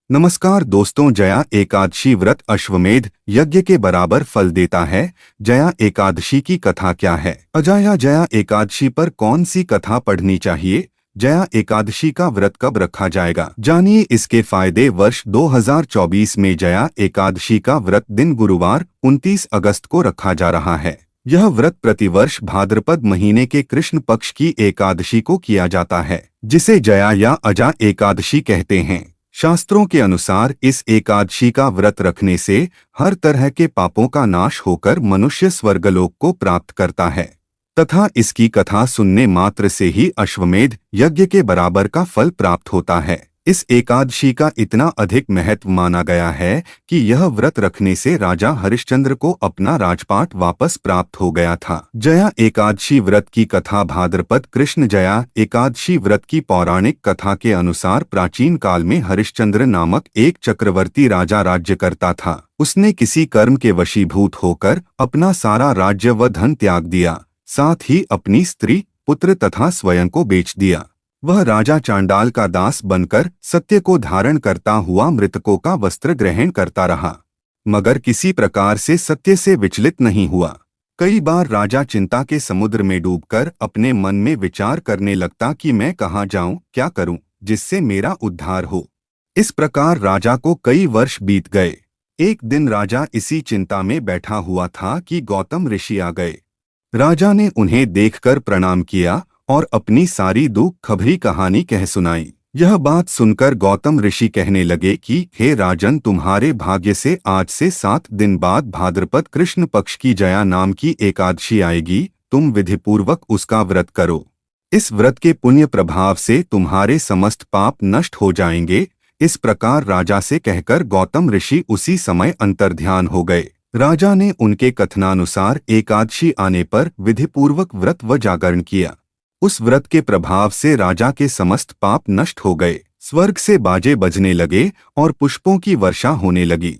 नमस्कार दोस्तों, जया एकादशी व्रत अश्वमेध यज्ञ के बराबर फल देता है। जया एकादशी की कथा क्या है? जया एकादशी पर कौन सी कथा पढ़नी चाहिए? जया एकादशी का व्रत कब रखा जाएगा? जानिए इसके फायदे। वर्ष 2024 में जया एकादशी का व्रत दिन गुरुवार 29 अगस्त को रखा जा रहा है। यह व्रत प्रतिवर्ष भाद्रपद महीने के कृष्ण पक्ष की एकादशी को किया जाता है, जिसे जया या अजा एकादशी कहते हैं। शास्त्रों के अनुसार इस एकादशी का व्रत रखने से हर तरह के पापों का नाश होकर मनुष्य स्वर्गलोक को प्राप्त करता है तथा इसकी कथा सुनने मात्र से ही अश्वमेध यज्ञ के बराबर का फल प्राप्त होता है। इस एकादशी का इतना अधिक महत्व माना गया है कि यह व्रत रखने से राजा हरिश्चंद्र को अपना राजपाट वापस प्राप्त हो गया था। जया एकादशी व्रत की कथा। भाद्रपद कृष्ण जया एकादशी व्रत की पौराणिक कथा के अनुसार प्राचीन काल में हरिश्चंद्र नामक एक चक्रवर्ती राजा राज्य करता था। उसने किसी कर्म के वशीभूत होकर अपना सारा राज्य व धन त्याग दिया, साथ ही अपनी स्त्री, पुत्र तथा स्वयं को बेच दिया। वह राजा चांडाल का दास बनकर सत्य को धारण करता हुआ मृतकों का वस्त्र ग्रहण करता रहा, मगर किसी प्रकार से सत्य से विचलित नहीं हुआ। कई बार राजा चिंता के समुद्र में डूबकर अपने मन में विचार करने लगता कि मैं कहाँ जाऊं, क्या करूं जिससे मेरा उद्धार हो। इस प्रकार राजा को कई वर्ष बीत गए। एक दिन राजा इसी चिंता में बैठा हुआ था कि गौतम ऋषि आ गए। राजा ने उन्हें देखकर प्रणाम किया और अपनी सारी दुख खबरी कहानी कह सुनाई। यह बात सुनकर गौतम ऋषि कहने लगे कि हे राजन, तुम्हारे भाग्य से आज से 7 दिन बाद भाद्रपद कृष्ण पक्ष की जया नाम की एकादशी आएगी। तुम विधिपूर्वक उसका व्रत करो। इस व्रत के पुण्य प्रभाव से तुम्हारे समस्त पाप नष्ट हो जाएंगे। इस प्रकार राजा से कहकर गौतम ऋषि उसी समय अंतर्ध्यान हो गए। राजा ने उनके कथनानुसार एकादशी आने पर विधिपूर्वक व्रत व जागरण किया। उस व्रत के प्रभाव से राजा के समस्त पाप नष्ट हो गए। स्वर्ग से बाजे बजने लगे और पुष्पों की वर्षा होने लगी।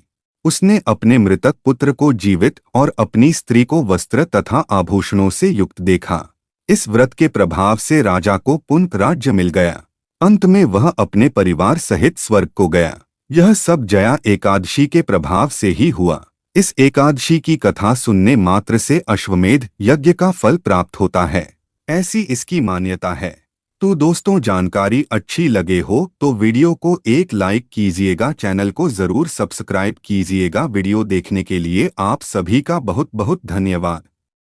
उसने अपने मृतक पुत्र को जीवित और अपनी स्त्री को वस्त्र तथा आभूषणों से युक्त देखा। इस व्रत के प्रभाव से राजा को पुण्य राज्य मिल गया। अंत में वह अपने परिवार सहित स्वर्ग को गया। यह सब जया एकादशी के प्रभाव से ही हुआ। इस एकादशी की कथा सुनने मात्र से अश्वमेध यज्ञ का फल प्राप्त होता है, ऐसी इसकी मान्यता है। तो दोस्तों, जानकारी अच्छी लगे हो तो वीडियो को एक लाइक कीजिएगा, चैनल को जरूर सब्सक्राइब कीजिएगा। वीडियो देखने के लिए आप सभी का बहुत बहुत धन्यवाद।